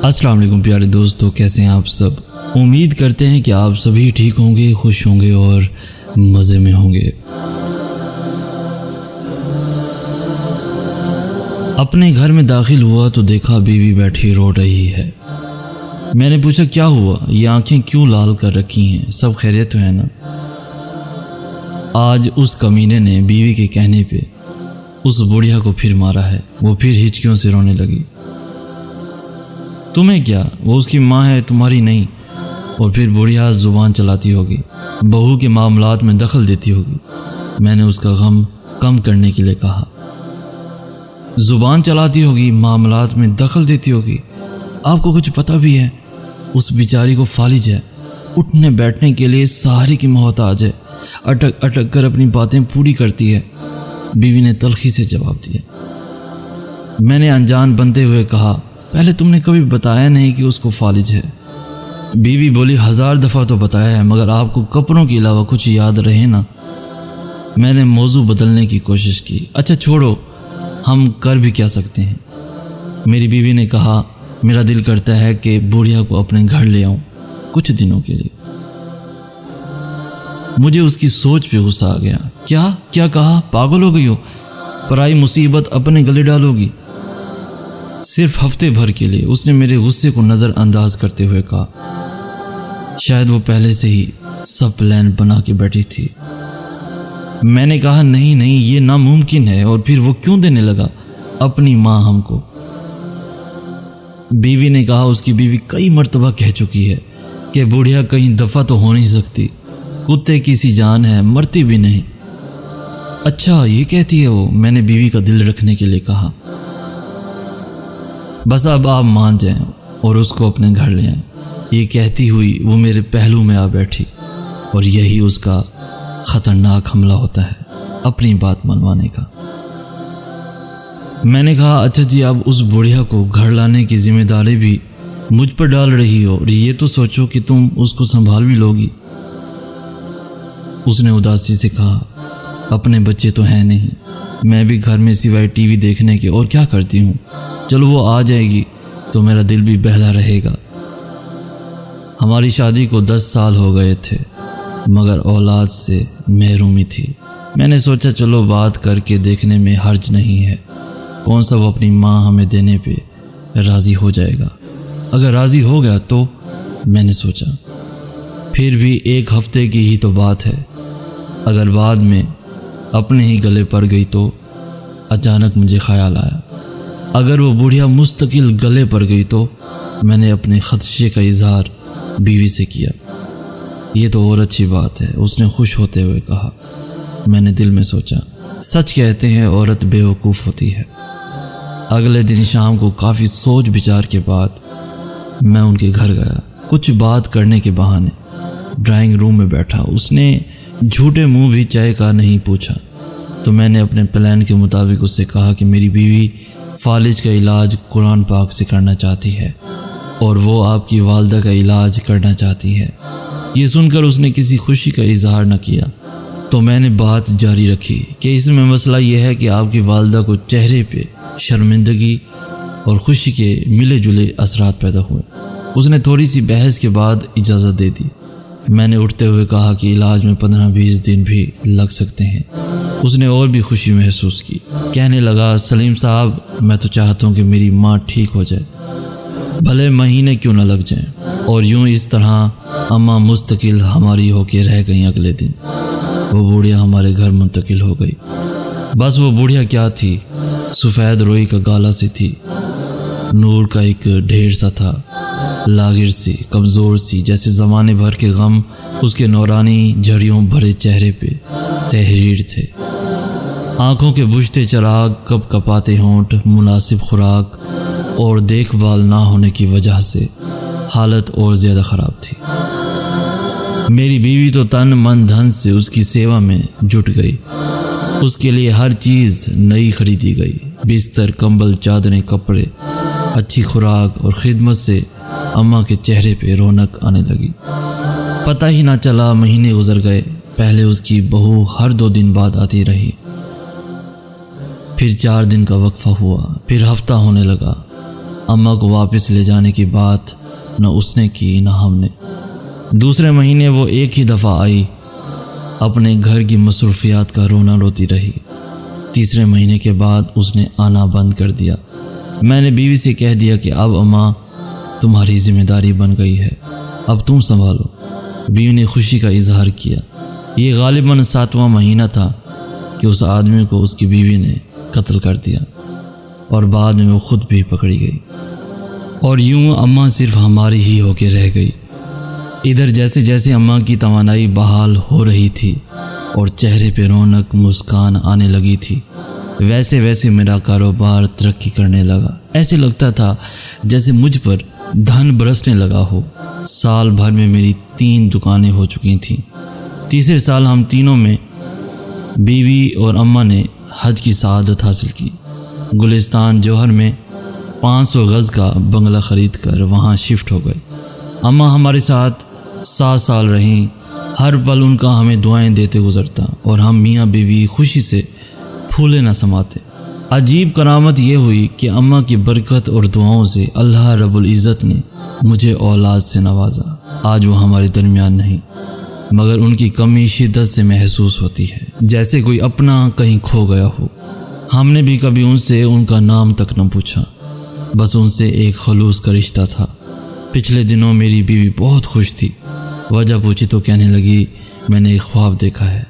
السلام علیکم پیارے دوستو، کیسے ہیں آپ سب؟ امید کرتے ہیں کہ آپ سبھی ٹھیک ہوں گے، خوش ہوں گے اور مزے میں ہوں گے۔ اپنے گھر میں داخل ہوا تو دیکھا بیوی بیٹھی رو رہی ہے۔ میں نے پوچھا کیا ہوا، یہ آنکھیں کیوں لال کر رکھی ہیں، سب خیریت تو ہے نا؟ آج اس کمینے نے بیوی کے کہنے پہ اس بڑھیا کو پھر مارا ہے۔ وہ پھر ہچکیوں سے رونے لگی۔ تمہیں کیا، وہ اس کی ماں ہے، تمہاری نہیں۔ اور پھر بڑھیا زبان چلاتی ہوگی، بہو کے معاملات میں دخل دیتی ہوگی۔ میں نے اس کا غم کم کرنے کے لیے کہا، زبان چلاتی ہوگی، معاملات میں دخل دیتی ہوگی، آپ کو کچھ پتہ بھی ہے؟ اس بیچاری کو فالج ہے، اٹھنے بیٹھنے کے لیے سہارے کی محتاج ہے، اٹک اٹک کر اپنی باتیں پوری کرتی ہے۔ بیوی نے تلخی سے جواب دیا۔ میں نے انجان بنتے ہوئے کہا، پہلے تم نے کبھی بتایا نہیں کہ اس کو فالج ہے۔ بیوی بولی، 1000 دفعہ تو بتایا ہے، مگر آپ کو کپڑوں کے علاوہ کچھ یاد رہے نا۔ میں نے موضوع بدلنے کی کوشش کی۔ اچھا چھوڑو، ہم کر بھی کیا سکتے ہیں؟ میری بیوی نے کہا، میرا دل کرتا ہے کہ بڑھیا کو اپنے گھر لے آؤں کچھ دنوں کے لیے۔ مجھے اس کی سوچ پہ غصہ آ گیا۔ کیا کہا؟ پاگل ہو گئی ہو؟ پرائی مصیبت اپنے گلے ڈالو گی؟ صرف ہفتے بھر کے لیے، اس نے میرے غصے کو نظر انداز کرتے ہوئے کہا۔ شاید وہ پہلے سے ہی سب پلان بنا کے بیٹھی تھی۔ میں نے کہا، نہیں یہ ناممکن ہے۔ اور پھر وہ کیوں دینے لگا اپنی ماں ہم کو؟ بیوی نے کہا، اس کی بیوی کئی مرتبہ کہہ چکی ہے کہ بڑھیا کہیں دفعہ تو ہو نہیں سکتی، کتے کی سی جان ہے، مرتی بھی نہیں۔ اچھا یہ کہتی ہے وہ؟ میں نے بیوی کا دل رکھنے کے لیے کہا۔ بس اب آپ مان جائیں اور اس کو اپنے گھر لے آئیں۔ یہ کہتی ہوئی وہ میرے پہلو میں آ بیٹھی، اور یہی اس کا خطرناک حملہ ہوتا ہے، اپنی بات منوانے کا۔ میں نے کہا، اچھا جی، اب اس بڑھیا کو گھر لانے کی ذمہ داری بھی مجھ پر ڈال رہی ہو، اور یہ تو سوچو کہ تم اس کو سنبھال بھی لوگی۔ اس نے اداسی سے کہا، اپنے بچے تو ہیں نہیں، میں بھی گھر میں سوائے ٹی وی دیکھنے کے اور کیا کرتی ہوں؟ چلو وہ آ جائے گی تو میرا دل بھی بہلا رہے گا۔ ہماری شادی کو 10 سال ہو گئے تھے، مگر اولاد سے محرومی تھی۔ میں نے سوچا چلو بات کر کے دیکھنے میں حرج نہیں ہے، کون سا وہ اپنی ماں ہمیں دینے پہ راضی ہو جائے گا۔ اگر راضی ہو گیا تو میں نے سوچا پھر بھی 1 ہفتے کی ہی تو بات ہے، اگر بعد میں اپنے ہی گلے پڑ گئی تو۔ اچانک مجھے خیال آیا، اگر وہ بڑھیا مستقل گلے پڑ گئی تو؟ میں نے اپنے خدشے کا اظہار بیوی سے کیا۔ یہ تو اور اچھی بات ہے، اس نے خوش ہوتے ہوئے کہا۔ میں نے دل میں سوچا، سچ کہتے ہیں عورت بے وقوف ہوتی ہے۔ اگلے دن شام کو کافی سوچ بچار کے بعد میں ان کے گھر گیا، کچھ بات کرنے کے بہانے۔ ڈرائنگ روم میں بیٹھا، اس نے جھوٹے منہ بھی چائے کا نہیں پوچھا، تو میں نے اپنے پلان کے مطابق اس سے کہا کہ میری بیوی فالج کا علاج قرآن پاک سے کرنا چاہتی ہے، اور وہ آپ کی والدہ کا علاج کرنا چاہتی ہے۔ یہ سن کر اس نے کسی خوشی کا اظہار نہ کیا، تو میں نے بات جاری رکھی کہ اس میں مسئلہ یہ ہے کہ آپ کی والدہ کو چہرے پہ شرمندگی اور خوشی کے ملے جلے اثرات پیدا ہوئے۔ اس نے تھوڑی سی بحث کے بعد اجازت دے دی۔ میں نے اٹھتے ہوئے کہا کہ علاج میں 15-20 دن بھی لگ سکتے ہیں۔ اس نے اور بھی خوشی محسوس کی، کہنے لگا، سلیم صاحب، میں تو چاہتا ہوں کہ میری ماں ٹھیک ہو جائے، بھلے مہینے کیوں نہ لگ جائیں۔ اور یوں اس طرح اماں مستقل ہماری ہو کے رہ گئیں۔ اگلے دن وہ بڑھیا ہمارے گھر منتقل ہو گئی۔ بس وہ بڑھیا کیا تھی، سفید روئی کا گالا سی تھی، نور کا ایک ڈھیر سا تھا، لاغر سی، کمزور سی، جیسے زمانے بھر کے غم اس کے نورانی جھڑیوں بھرے چہرے پہ تحریر تھے۔ آنکھوں کے بجھتے چراغ، کپ کپاتے ہونٹ، مناسب خوراک اور دیکھ بھال نہ ہونے کی وجہ سے حالت اور زیادہ خراب تھی۔ میری بیوی تو تن من دھن سے اس کی سیوا میں جٹ گئی۔ اس کے لیے ہر چیز نئی خریدی گئی، بستر، کمبل، چادریں، کپڑے، اچھی خوراک اور خدمت سے اماں کے چہرے پہ رونق آنے لگی۔ پتہ ہی نہ چلا مہینے گزر گئے۔ پہلے اس کی بہو ہر 2 دن بعد آتی رہی، پھر 4 دن کا وقفہ ہوا، پھر ہفتہ ہونے لگا۔ اماں کو واپس لے جانے کی بات نہ اس نے کی نہ ہم نے۔ دوسرے مہینے وہ ایک ہی دفعہ آئی، اپنے گھر کی مصروفیات کا رونا روتی رہی۔ تیسرے مہینے کے بعد اس نے آنا بند کر دیا۔ میں نے بیوی سے کہہ دیا کہ اب اماں تمہاری ذمہ داری بن گئی ہے، اب تم سنبھالو۔ بیوی نے خوشی کا اظہار کیا۔ یہ غالباً 7واں مہینہ تھا کہ اس آدمی کو اس کی بیوی نے قتل کر دیا اور بعد میں وہ خود بھی پکڑی گئی، اور یوں اماں صرف ہماری ہی ہو کے رہ گئی۔ ادھر جیسے جیسے اماں کی توانائی بحال ہو رہی تھی اور چہرے پہ رونق مسکان آنے لگی تھی، ویسے ویسے میرا کاروبار ترقی کرنے لگا۔ ایسے لگتا تھا جیسے مجھ پر دھن برسنے لگا ہو۔ سال بھر میں میری 3 دکانیں ہو چکی تھیں۔ تیسرے سال ہم تینوں میں بیوی اور اماں نے حج کی سعادت حاصل کی۔ گلستان جوہر میں 500 گز کا بنگلہ خرید کر وہاں شفٹ ہو گئے۔ اماں ہمارے ساتھ 7 سال رہیں۔ ہر پل ان کا ہمیں دعائیں دیتے گزرتا اور ہم میاں بیوی خوشی سے پھولے نہ سماتے۔ عجیب کرامت یہ ہوئی کہ اماں کی برکت اور دعاؤں سے اللہ رب العزت نے مجھے اولاد سے نوازا۔ آج وہ ہمارے درمیان نہیں، مگر ان کی کمی شدت سے محسوس ہوتی ہے، جیسے کوئی اپنا کہیں کھو گیا ہو۔ ہم نے بھی کبھی ان سے ان کا نام تک نہ پوچھا، بس ان سے ایک خلوص کا رشتہ تھا۔ پچھلے دنوں میری بیوی بہت خوش تھی۔ وجہ پوچھی تو کہنے لگی میں نے ایک خواب دیکھا ہے۔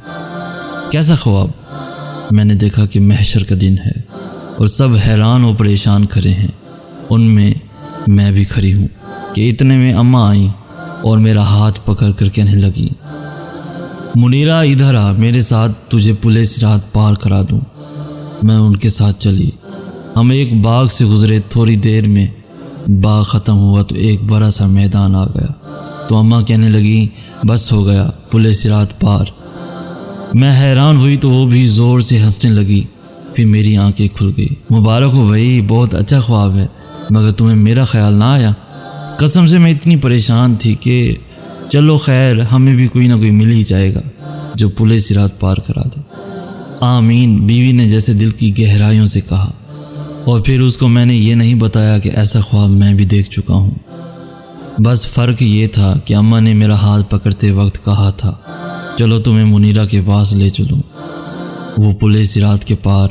کیسا خواب؟ میں نے دیکھا کہ محشر کا دن ہے اور سب حیران و پریشان کھڑے ہیں، ان میں میں بھی کھڑی ہوں کہ اتنے میں اماں آئیں اور میرا ہاتھ پکڑ کر کہنے لگی منیرہ ادھر آ، میرے ساتھ تجھے پل صراط پار کرا دوں۔ میں ان کے ساتھ چلی۔ ہم ایک باغ سے گزرے۔ تھوڑی دیر میں باغ ختم ہوا تو ایک بڑا سا میدان آ گیا، تو اماں کہنے لگی بس ہو گیا پل صراط پار۔ میں حیران ہوئی تو وہ بھی زور سے ہنسنے لگی۔ پھر میری آنکھیں کھل گئی۔ مبارک ہو بھائی، بہت اچھا خواب ہے، مگر تمہیں میرا خیال نہ آیا؟ قسم سے میں اتنی پریشان تھی کہ چلو خیر، ہمیں بھی کوئی نہ کوئی مل ہی جائے گا جو پل صراط پار کرا دے۔ آمین، بیوی نے جیسے دل کی گہرائیوں سے کہا، اور پھر اس کو میں نے یہ نہیں بتایا کہ ایسا خواب میں بھی دیکھ چکا ہوں۔ بس فرق یہ تھا کہ اماں نے میرا ہاتھ پکڑتے وقت کہا تھا چلو تمہیں منیرہ کے پاس لے چلوں، وہ پل صراط کے پار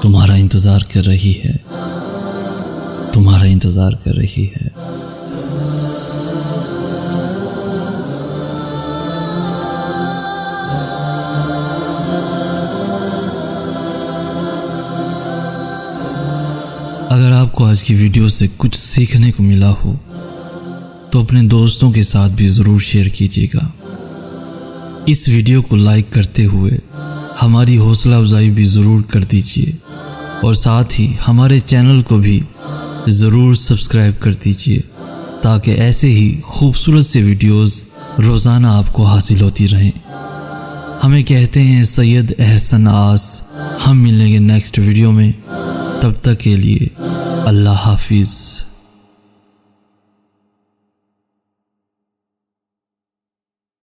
تمہارا انتظار کر رہی ہے، تمہارا انتظار کر رہی ہے۔ اگر آپ کو آج کی ویڈیو سے کچھ سیکھنے کو ملا ہو تو اپنے دوستوں کے ساتھ بھی ضرور شیئر کیجیے گا۔ اس ویڈیو کو لائک کرتے ہوئے ہماری حوصلہ افزائی بھی ضرور کر دیجیے، اور ساتھ ہی ہمارے چینل کو بھی ضرور سبسکرائب کر دیجیے تاکہ ایسے ہی خوبصورت سے ویڈیوز روزانہ آپ کو حاصل ہوتی رہیں۔ ہمیں کہتے ہیں سید احسن آس۔ ہم ملیں گے نیکسٹ ویڈیو میں، تب تک کے لیے اللہ حافظ۔